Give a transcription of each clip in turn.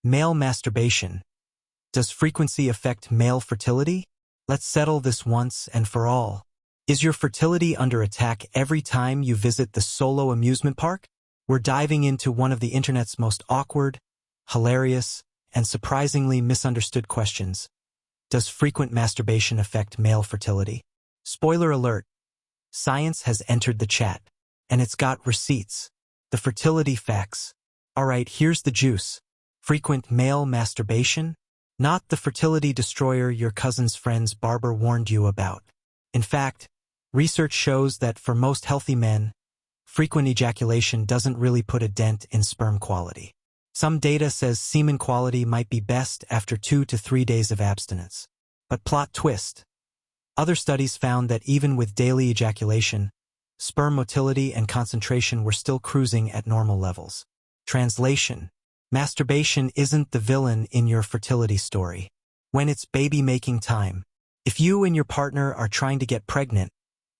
Male masturbation. Does frequency affect male fertility? Let's settle this once and for all. Is your fertility under attack every time you visit the solo amusement park? We're diving into one of the internet's most awkward, hilarious, and surprisingly misunderstood questions. Does frequent masturbation affect male fertility? Spoiler alert. Science has entered the chat, and it's got receipts. The fertility facts. Alright, here's the juice. Frequent male masturbation? Not the fertility destroyer your cousin's friend's barber warned you about. In fact, research shows that for most healthy men, frequent ejaculation doesn't really put a dent in sperm quality. Some data says semen quality might be best after 2 to 3 days of abstinence. But plot twist. Other studies found that even with daily ejaculation, sperm motility and concentration were still cruising at normal levels. Translation. Masturbation isn't the villain in your fertility story. When it's baby-making time, if you and your partner are trying to get pregnant,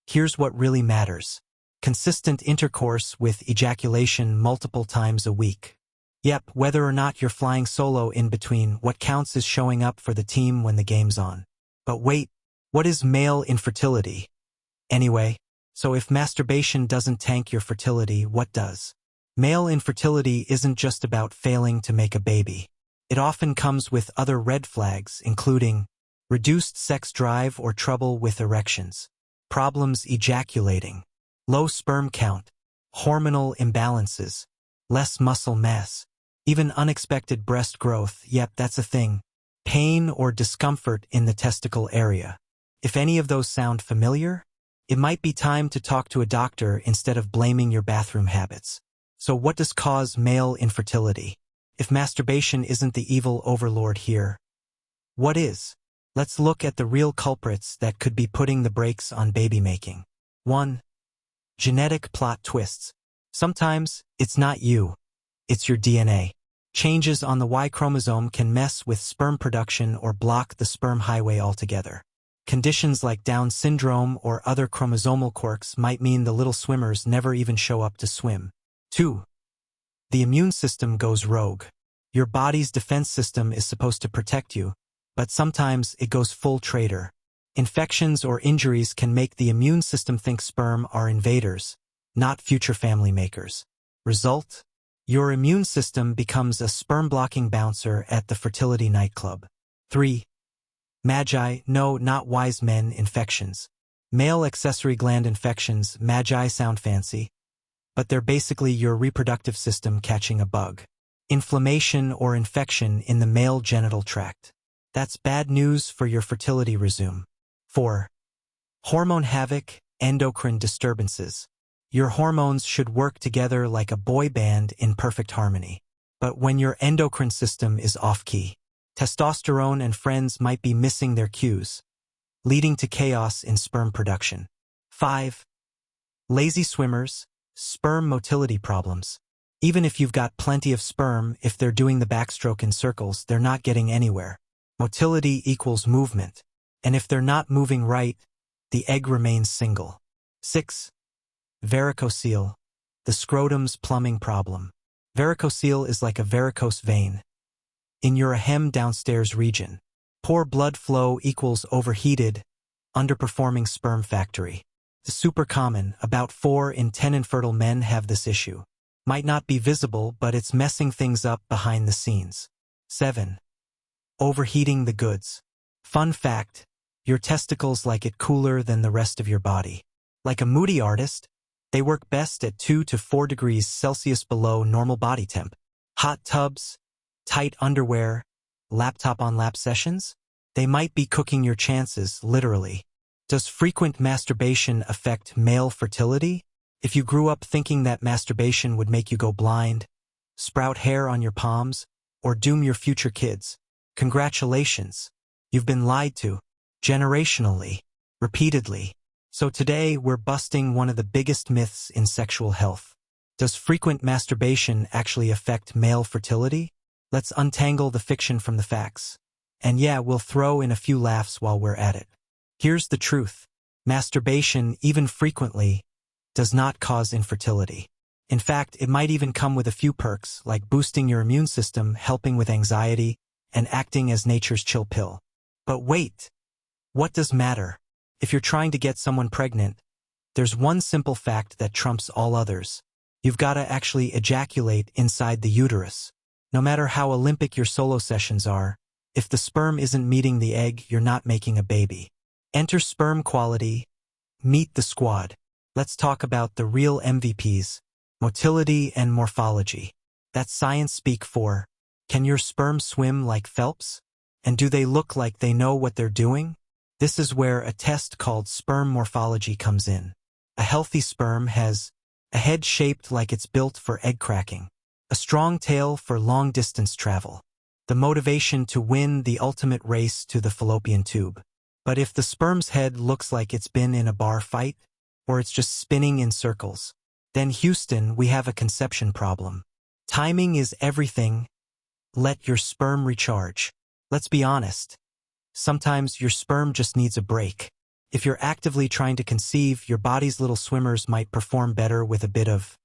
here's what really matters. Consistent intercourse with ejaculation multiple times a week. Yep, whether or not you're flying solo in between, what counts is showing up for the team when the game's on. But wait, what is male infertility? Anyway, so if masturbation doesn't tank your fertility, what does? Male infertility isn't just about failing to make a baby. It often comes with other red flags, including reduced sex drive or trouble with erections, problems ejaculating, low sperm count, hormonal imbalances, less muscle mass, even unexpected breast growth. Yep, that's a thing. Pain or discomfort in the testicle area. If any of those sound familiar, it might be time to talk to a doctor instead of blaming your bathroom habits. So what does cause male infertility? If masturbation isn't the evil overlord here, what is? Let's look at the real culprits that could be putting the brakes on baby making. 1. Genetic plot twists. Sometimes, it's not you. It's your DNA. Changes on the Y chromosome can mess with sperm production or block the sperm highway altogether. Conditions like Down syndrome or other chromosomal quirks might mean the little swimmers never even show up to swim. 2. The immune system goes rogue. Your body's defense system is supposed to protect you, but sometimes it goes full traitor. Infections or injuries can make the immune system think sperm are invaders, not future family makers. Result? Your immune system becomes a sperm-blocking bouncer at the fertility nightclub. 3. Magi, no, not wise men infections. Male accessory gland infections, magi sound fancy, but they're basically your reproductive system catching a bug. Inflammation or infection in the male genital tract. That's bad news for your fertility resume. 4. Hormone havoc, endocrine disturbances. Your hormones should work together like a boy band in perfect harmony. But when your endocrine system is off-key, testosterone and friends might be missing their cues, leading to chaos in sperm production. 5. Lazy swimmers, sperm motility problems. Even if you've got plenty of sperm, if they're doing the backstroke in circles, they're not getting anywhere. Motility equals movement, and if they're not moving right, the egg remains single. 6. Varicocele, the scrotum's plumbing problem. Varicocele is like a varicose vein in your ahem downstairs region. Poor blood flow equals overheated, underperforming sperm factory. It's super common, about 4 in 10 infertile men have this issue. Might not be visible, but it's messing things up behind the scenes. 7. Overheating the goods. Fun fact, your testicles like it cooler than the rest of your body. Like a moody artist, they work best at 2 to 4 degrees Celsius below normal body temp. Hot tubs, tight underwear, laptop-on-lap sessions? They might be cooking your chances, literally. Does frequent masturbation affect male fertility? If you grew up thinking that masturbation would make you go blind, sprout hair on your palms, or doom your future kids, congratulations. You've been lied to, generationally, repeatedly. So today we're busting one of the biggest myths in sexual health. Does frequent masturbation actually affect male fertility? Let's untangle the fiction from the facts. And yeah, we'll throw in a few laughs while we're at it. Here's the truth. Masturbation, even frequently, does not cause infertility. In fact, it might even come with a few perks, like boosting your immune system, helping with anxiety, and acting as nature's chill pill. But wait, what does matter? If you're trying to get someone pregnant, there's one simple fact that trumps all others. You've got to actually ejaculate inside the uterus. No matter how Olympic your solo sessions are, if the sperm isn't meeting the egg, you're not making a baby. Enter sperm quality. Meet the squad. Let's talk about the real MVPs, motility and morphology. That's science speak for, can your sperm swim like Phelps? And do they look like they know what they're doing? This is where a test called sperm morphology comes in. A healthy sperm has a head shaped like it's built for egg cracking, a strong tail for long-distance travel, the motivation to win the ultimate race to the fallopian tube. But if the sperm's head looks like it's been in a bar fight, or it's just spinning in circles, then Houston, we have a conception problem. Timing is everything. Let your sperm recharge. Let's be honest. Sometimes your sperm just needs a break. If you're actively trying to conceive, your body's little swimmers might perform better with a bit of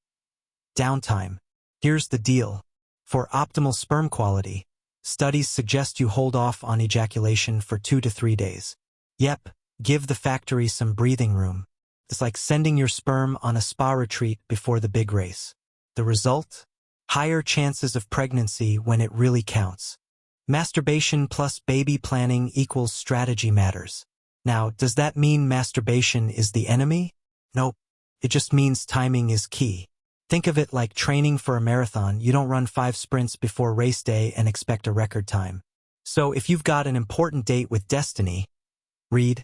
downtime. Here's the deal. For optimal sperm quality, studies suggest you hold off on ejaculation for 2 to 3 days. Yep, give the factory some breathing room. It's like sending your sperm on a spa retreat before the big race. The result? Higher chances of pregnancy when it really counts. Masturbation plus baby planning equals strategy matters. Now, does that mean masturbation is the enemy? Nope. It just means timing is key. Think of it like training for a marathon. You don't run 5 sprints before race day and expect a record time. So if you've got an important date with destiny, read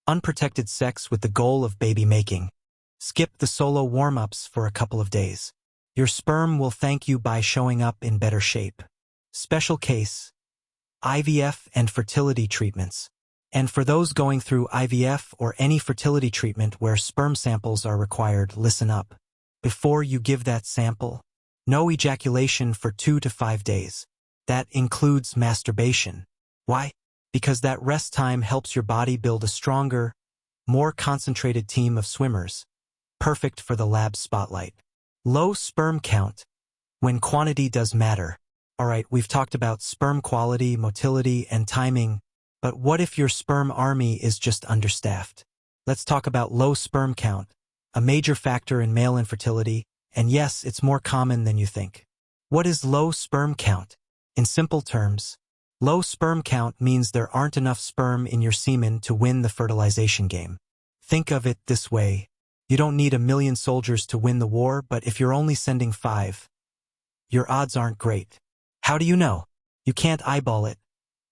unprotected sex with the goal of baby making. Skip the solo warm-ups for a couple of days. Your sperm will thank you by showing up in better shape. Special case, IVF and fertility treatments. And for those going through IVF or any fertility treatment where sperm samples are required, listen up. Before you give that sample, no ejaculation for 2 to 5 days. That includes masturbation. Why? Because that rest time helps your body build a stronger, more concentrated team of swimmers. Perfect for the lab spotlight. Low sperm count, when quantity does matter. Alright, we've talked about sperm quality, motility, and timing, but what if your sperm army is just understaffed? Let's talk about low sperm count, a major factor in male infertility, and yes, it's more common than you think. What is low sperm count? In simple terms, low sperm count means there aren't enough sperm in your semen to win the fertilization game. Think of it this way. You don't need 1,000,000 soldiers to win the war, but if you're only sending 5, your odds aren't great. How do you know? You can't eyeball it.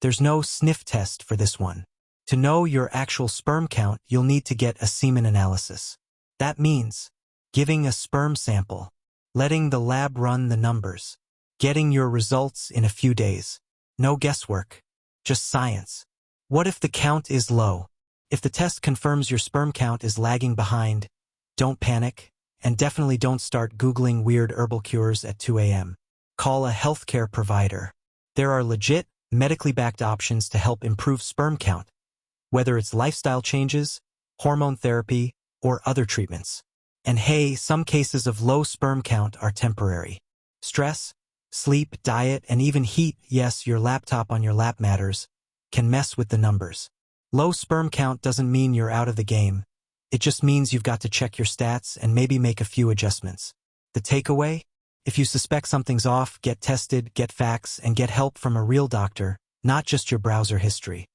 There's no sniff test for this one. To know your actual sperm count, you'll need to get a semen analysis. That means giving a sperm sample, letting the lab run the numbers, getting your results in a few days. No guesswork, just science. What if the count is low? If the test confirms your sperm count is lagging behind, don't panic, and definitely don't start Googling weird herbal cures at 2 a.m. Call a healthcare provider. There are legit, medically backed options to help improve sperm count, whether it's lifestyle changes, hormone therapy, or other treatments. And hey, some cases of low sperm count are temporary. Stress, sleep, diet, and even heat, yes, your laptop on your lap matters, can mess with the numbers. Low sperm count doesn't mean you're out of the game. It just means you've got to check your stats and maybe make a few adjustments. The takeaway? If you suspect something's off, get tested, get facts, and get help from a real doctor, not just your browser history.